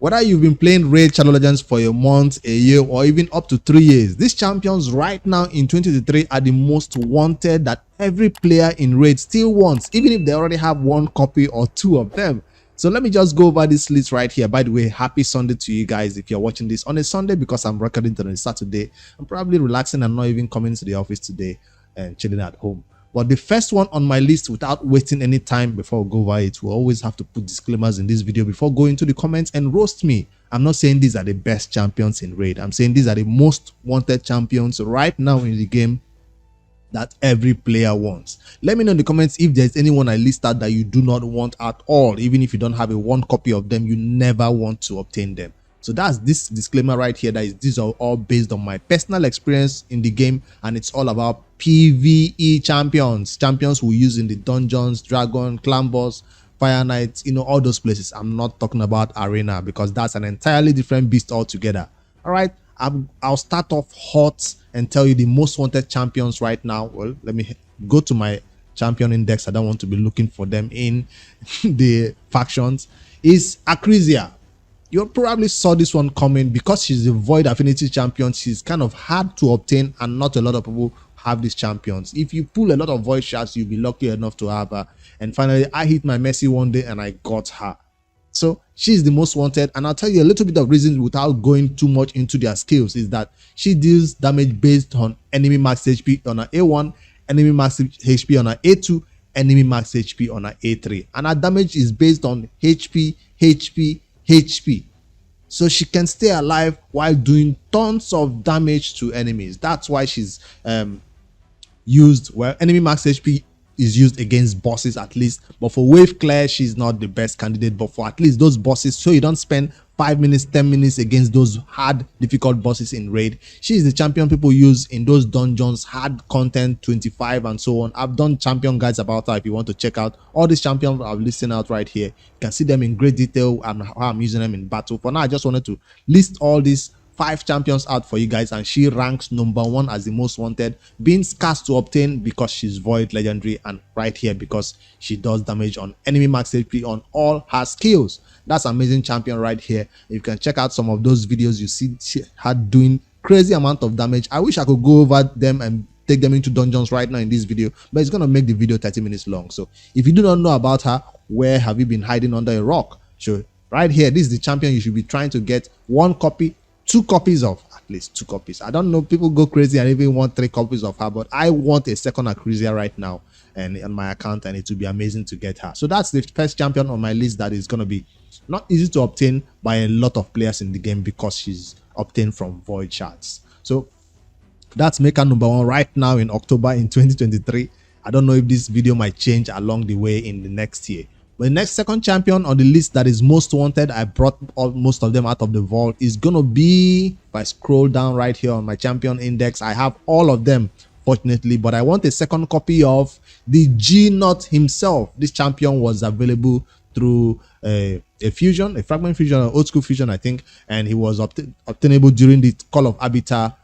Whether you've been playing Raid Shadow Legends for a month, a year, or even up to 3 years, these champions right now in 2023 are the most wanted that every player in Raid still wants, even if they already have one copy or two of them. So let me just go over this list right here. By the way, happy Sunday to you guys if you're watching this on a Sunday, because I'm recording it on a Saturday. I'm probably relaxing and not even coming to the office today and chilling at home. But the first one on my list, without wasting any time before we go over it, we'll always have to put disclaimers in this video before going to the comments and roast me. I'm not saying these are the best champions in Raid. I'm saying these are the most wanted champions right now in the game that every player wants. Let me know in the comments if there's anyone I listed that you do not want at all. Even if you don't have a one copy of them, you never want to obtain them. So that's this disclaimer right here, that is, these are all based on my personal experience in the game, and it's all about PVE champions we use in the dungeons, dragon, clan boss, fire knights, you know, all those places. I'm not talking about arena, because that's an entirely different beast altogether. All right, I'll start off hot and tell you the most wanted champions right now. Well, let me go to my champion index. I don't want to be looking for them in the factions. Is Acrisia. You probably saw this one coming because she's a void affinity champion. She's kind of hard to obtain, and not a lot of people have these champions. If you pull a lot of void shards, you'll be lucky enough to have her. And finally, I hit my Mercy one day and I got her. So she's the most wanted, and I'll tell you a little bit of reasons without going too much into their skills. Is that she deals damage based on enemy max HP on her A1, enemy max HP on her A2, enemy max HP on her A3, and her damage is based on HP. So she can stay alive while doing tons of damage to enemies. That's why she's used where enemy max HP is used against bosses at least. But for wave clear, she's not the best candidate, but for at least those bosses, so you don't spend 5 minutes, 10 minutes against those hard, difficult bosses in Raid. She is the champion people use in those dungeons, hard content, 25 and so on. I've done champion guides about her if you want to check out all these champions I've listed out right here. You can see them in great detail and how I'm using them in battle. For now, I just wanted to list all these 5 champions out for you guys, and she ranks #1 as the most wanted, being scarce to obtain because she's void legendary, and right here because she does damage on enemy max HP on all her skills. That's amazing champion right here. You can check out some of those videos. You see she had doing crazy amount of damage. I wish I could go over them and take them into dungeons right now in this video, but it's gonna make the video 30 minutes long. So if you do not know about her, where have you been hiding under a rock? So right here, this is the champion you should be trying to get one copy, 2 copies of, at least 2 copies. I don't know, people go crazy and even want 3 copies of her, but I want a second Acrisia right now and on my account, and it would be amazing to get her. So that's the first champion on my list that is going to be not easy to obtain by a lot of players in the game because she's obtained from void shards. So that's maker #1 right now in October in 2023. I don't know if this video might change along the way in the next year. But the next second champion on the list that is most wanted, I brought most of them out of the vault, is gonna be, if I scroll down right here on my champion index, I have all of them fortunately, but I want a second copy of the Gnot himself. This champion was available through a fusion, a fragment fusion, or old school fusion I think, and he was obtainable during the Call of Arbiter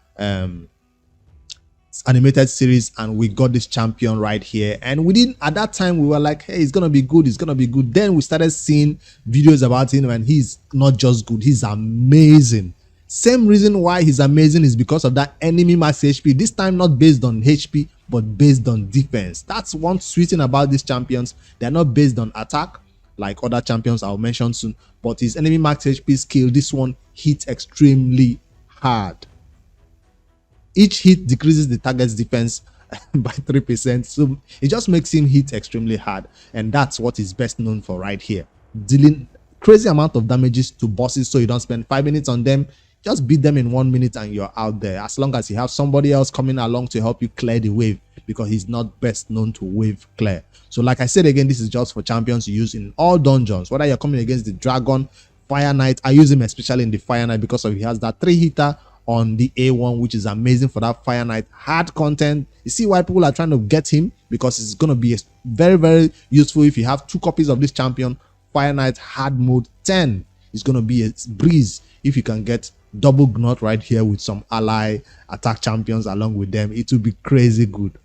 animated series, and we got this champion right here. And we didn't, at that time we were like, hey, it's gonna be good, it's gonna be good. Then we started seeing videos about him, and he's not just good, he's amazing. Same reason why he's amazing is because of that enemy max HP, this time not based on HP but based on defense. That's one sweet thing about these champions. They're not based on attack like other champions I'll mention soon, but his enemy max HP skill, this one hits extremely hard. Each hit decreases the target's defense by 3%, so it just makes him hit extremely hard, and that's what he's best known for right here, dealing crazy amount of damages to bosses, so you don't spend 5 minutes on them. Just beat them in 1 minute and you're out there, as long as you have somebody else coming along to help you clear the wave, because he's not best known to wave clear. So like I said again, this is just for champions you use in all dungeons, whether you're coming against the dragon, fire knight. I use him especially in the fire knight because he has that 3-hitter on the A1, which is amazing for that fire knight hard content. You see why people are trying to get him, because it's going to be very useful if you have 2 copies of this champion. Fire knight hard mode 10 is going to be a breeze if you can get double Gnot right here with some ally attack champions along with them. It will be crazy good.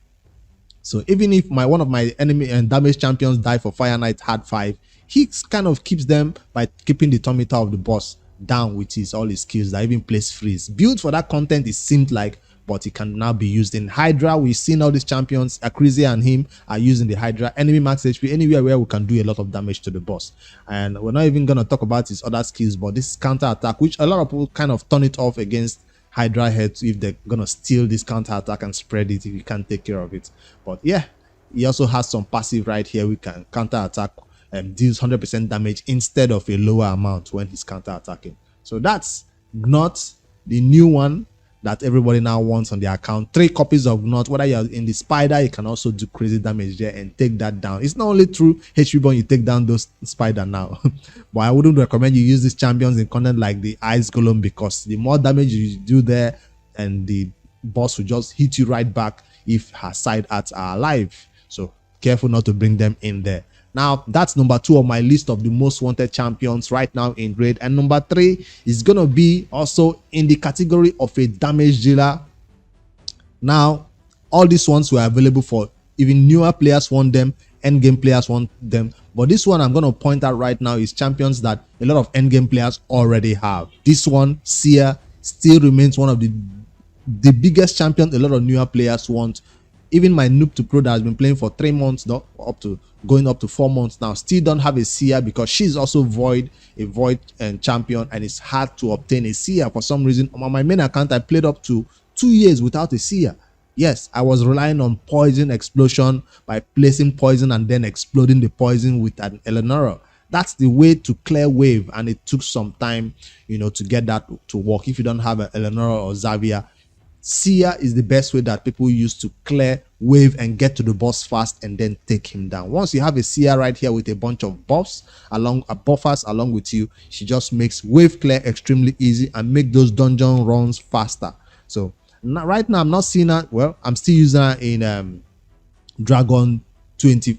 So even if one of my enemy and damage champions die for fire knight hard 5, he kind of keeps them by keeping the tummy of the boss down with his all his skills that even plays freeze. Built for that content, it seemed like, but it can now be used in Hydra. We've seen all these champions, Akrizi and him are using the Hydra. Enemy max HP, anywhere where we can do a lot of damage to the boss. And we're not even going to talk about his other skills, but this counter attack, which a lot of people kind of turn it off against Hydra heads if they're going to steal this counter attack and spread it if you can't take care of it. But yeah, he also has some passive right here. We can counter attack and deals 100% damage instead of a lower amount when he's counter attacking. So that's Gnot, the new one that everybody now wants on their account. 3 copies of Gnot. Whether you're in the spider, you can also do crazy damage there and take that down. It's not only through HP burn you take down those spider now, but I wouldn't recommend you use these champions in content like the ice golem, because the more damage you do there, and the boss will just hit you right back if her side arts are alive. So careful not to bring them in there. Now, that's number 2 of my list of the most wanted champions right now in raid. And number 3 is going to be also in the category of a damage dealer. Now, all these ones were available for even newer players want them, endgame players want them. But this one I'm going to point out right now is champions that a lot of endgame players already have. This one, Seer, still remains one of the biggest champion a lot of newer players want. Even my noob to pro that has been playing for 3 months now, going up to 4 months now, still don't have a Seer, because she's also a void and champion, and it's hard to obtain a Seer for some reason. On my main account, I played up to 2 years without a Seer. Yes, I was relying on poison explosion by placing poison and then exploding the poison with an Eleanor. That's the way to clear wave, and it took some time, to get that to work. If you don't have an Eleanor or Xavier, Seer is the best way that people use to clear wave and get to the boss fast and then take him down. Once you have a Seer right here with a bunch of buffers along with you, she just makes wave clear extremely easy and make those dungeon runs faster. So right now I'm not seeing her. Well, I'm still using her in Dragon 20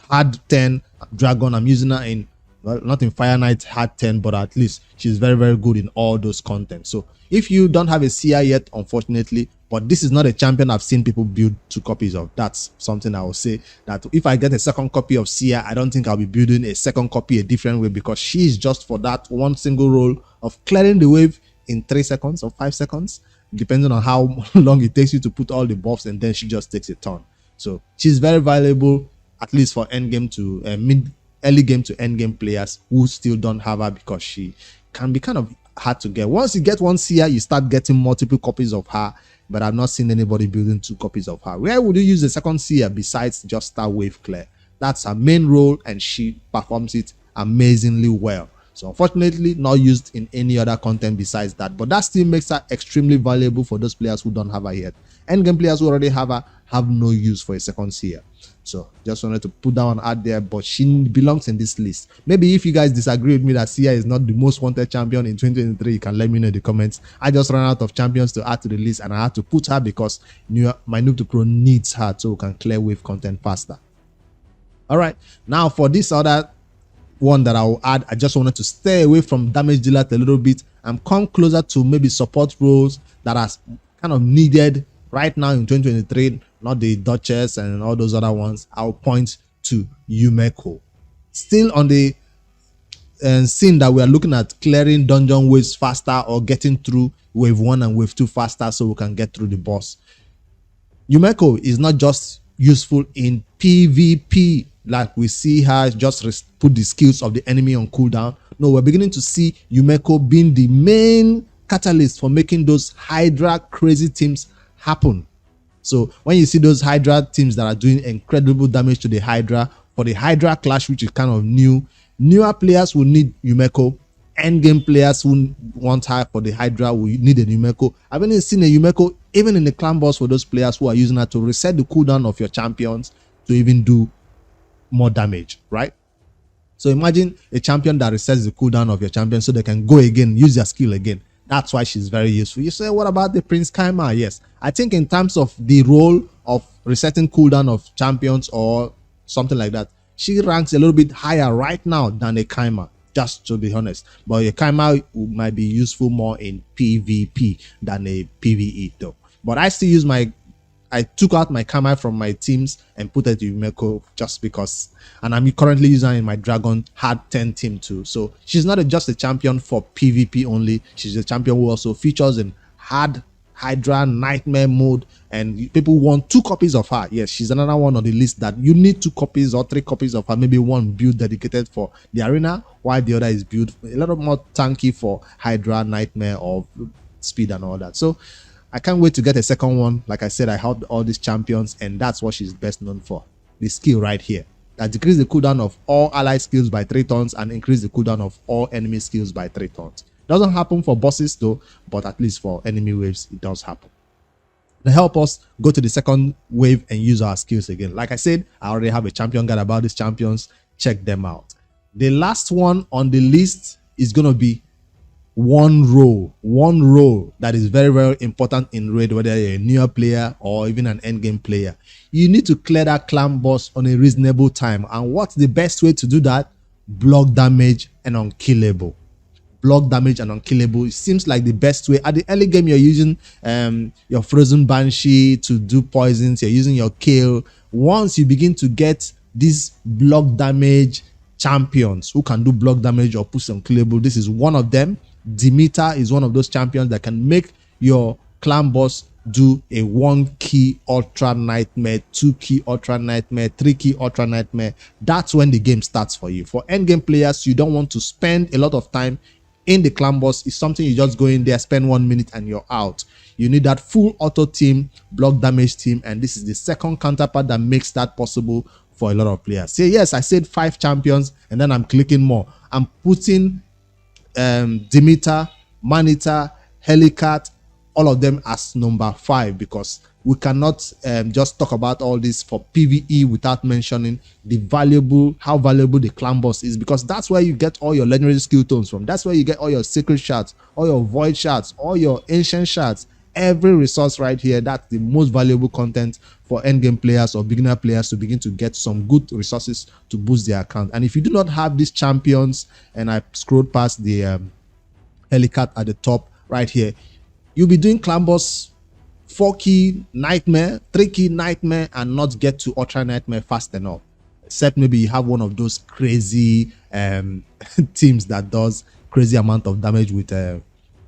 hard 10 Dragon. I'm using her in, well, not in Fire Knight hard 10, but at least she's very, very good in all those contents. So if you don't have a Seer yet, unfortunately, but this is not a champion I've seen people build 2 copies of. That's something I will say, that if I get a second copy of Seer, I don't think I'll be building a second copy a different way, because she's just for that one single role of clearing the wave in 3 seconds or 5 seconds, depending on how long it takes you to put all the buffs, and then she just takes a turn. So she's very valuable, at least for endgame to early game to endgame players who still don't have her, because she can be kind of hard to get. Once you get one Seer, you start getting multiple copies of her, but I've not seen anybody building 2 copies of her. Where would you use the second Seer besides just start wave clear? That's her main role, and she performs it amazingly well. So unfortunately, not used in any other content besides that, but that still makes her extremely valuable for those players who don't have her yet. Endgame players who already have her have no use for a second Seer. So just wanted to put that one out there, but she belongs in this list. Maybe if you guys disagree with me that Seer is not the most wanted champion in 2023, you can let me know in the comments. I just ran out of champions to add to the list, and I had to put her because my noob to pro needs her so we can clear wave content faster. All right, now for this other one that I will add, I just wanted to stay away from damage dealer a little bit and come closer to maybe support roles that are kind of needed right now in 2023, not the Duchess and all those other ones. I'll point to Yumeko. Still on the scene that we are looking at clearing dungeon waves faster or getting through wave 1 and wave 2 faster so we can get through the boss. Yumeko is not just useful in PvP, like we see her just put the skills of the enemy on cooldown. No, we're beginning to see Yumeko being the main catalyst for making those Hydra crazy teams happen. So when you see those Hydra teams that are doing incredible damage to the Hydra, for the Hydra clash, which is kind of newer players will need Yumeko. Endgame players who want her for the Hydra will need a Yumeko. I've even seen a Yumeko even in the clan boss for those players who are using her to reset the cooldown of your champions to even do more damage, right? So imagine a champion that resets the cooldown of your champion so they can go again, use their skill again. That's why she's very useful. You say, what about the Prince Kaima? Yes, I think in terms of the role of resetting cooldown of champions or something like that, she ranks a little bit higher right now than a Kaima, just to be honest. But a Kaima might be useful more in PvP than a PvE though. But I still I took out my Kamai from my teams and put it to Yumeko just because. And I'm currently using her in my Dragon Hard 10 team too. So she's not just a champion for PvP only. She's a champion who also features in hard Hydra Nightmare mode, and people want 2 copies of her. Yes, she's another one on the list that you need 2 copies or 3 copies of her. Maybe one build dedicated for the arena, while the other is built a little more tanky for Hydra Nightmare or speed and all that. So I can't wait to get a second one. Like I said, I helped all these champions, and that's what she's best known for. The skill right here that decrease the cooldown of all allied skills by 3 turns and increase the cooldown of all enemy skills by 3 turns. Doesn't happen for bosses though, but at least for enemy waves it does happen. They help us go to the second wave and use our skills again. Like I said, I already have a champion guide about these champions. Check them out. The last one on the list is going to be one role that is very, very important in raid, whether you're a newer player or even an endgame player. You need to clear that clan boss on a reasonable time. And what's the best way to do that? Block damage and unkillable. Block damage and unkillable. It seems like the best way. At the early game, you're using your frozen banshee to do poisons. You're using your kill. Once you begin to get these block damage champions who can do block damage or push unkillable, this is one of them. Dimir is one of those champions that can make your clan boss do a 1-key ultra nightmare, 2-key ultra nightmare, 3-key ultra nightmare. That's when the game starts for you. For endgame players, you don't want to spend a lot of time in the clan boss. It's something you just go in there, spend 1 minute and you're out. You need that full auto team, block damage team, and this is the second counterpart that makes that possible for a lot of players. Say yes, I said 5 champions and then I'm clicking more. I'm putting Dimir, Manita, Helicat, all of them as number 5, because we cannot just talk about all this for PVE without mentioning how valuable the clan boss is, because that's where you get all your legendary skill tones from. That's where you get all your secret shards, all your void shards, all your ancient shards. Every resource right here, that's the most valuable content for endgame players or beginner players to begin to get some good resources to boost their account. And if you do not have these champions, and I scrolled past the Helicat at the top right here, you'll be doing clan boss 4-key nightmare, 3-key nightmare, and not get to ultra nightmare fast enough. Except maybe you have one of those crazy teams that does crazy amount of damage with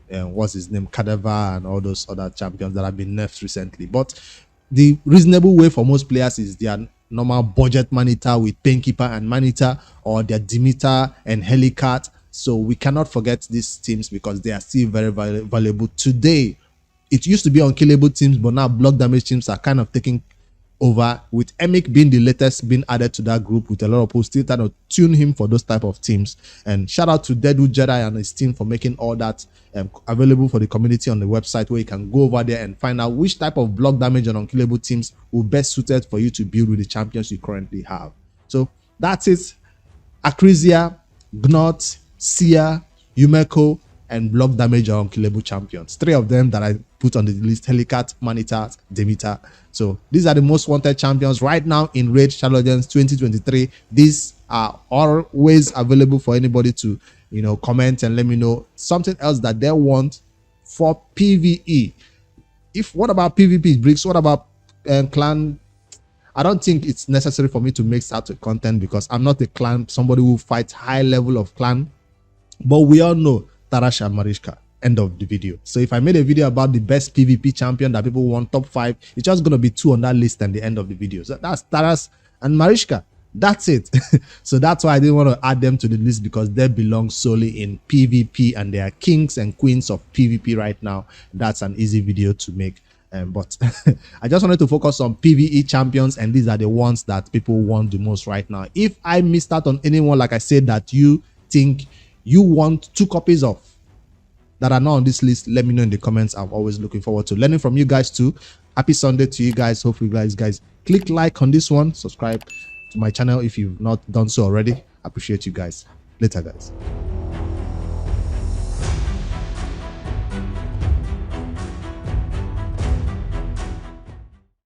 what's his name, Cadaver, and all those other champions that have been nerfed recently. But the reasonable way for most players is their normal budget Manita with Painkeeper and Manita, or their Dimir and Helicat. So we cannot forget these teams because they are still very valuable today. It used to be unkillable teams, but now block damage teams are kind of taking over, with Emic being the latest being added to that group, with a lot of people still trying to tune him for those type of teams. And shout out to Deadwood Jedi and his team for making all that available for the community on the website, where you can go over there and find out which type of block damage and unkillable teams will best suited for you to build with the champions you currently have. So that's it. Acrisia, Gnot, Sia, Yumeko, and block damage or unkillable champions. 3 of them that I put on the list: Helicat, Manita, Dimir. So these are the most wanted champions right now in Raid Shadow Legends 2023. These are always available for anybody to, comment and let me know something else that they want for PVE. What about PvP bricks? What about clan? I don't think it's necessary for me to make such a content because I'm not a clan, somebody who fights high level of clan. But we all know Tarash and Mariska. End of the video. So if I made a video about the best PvP champion that people want, top 5, it's just going to be 2 on that list and the end of the video. So that's Tarash and Mariska. That's it. So that's why I didn't want to add them to the list, because they belong solely in PvP and they are kings and queens of PvP right now. That's an easy video to make. But I just wanted to focus on PvE champions, and these are the ones that people want the most right now. If I missed out on anyone, like I said, that you think you want 2 copies of that are not on this list, let me know in the comments. I'm always looking forward to learning from you guys too. Happy Sunday to you guys. Hope you guys click like on this one, subscribe to my channel if you've not done so already. Appreciate you guys. Later guys.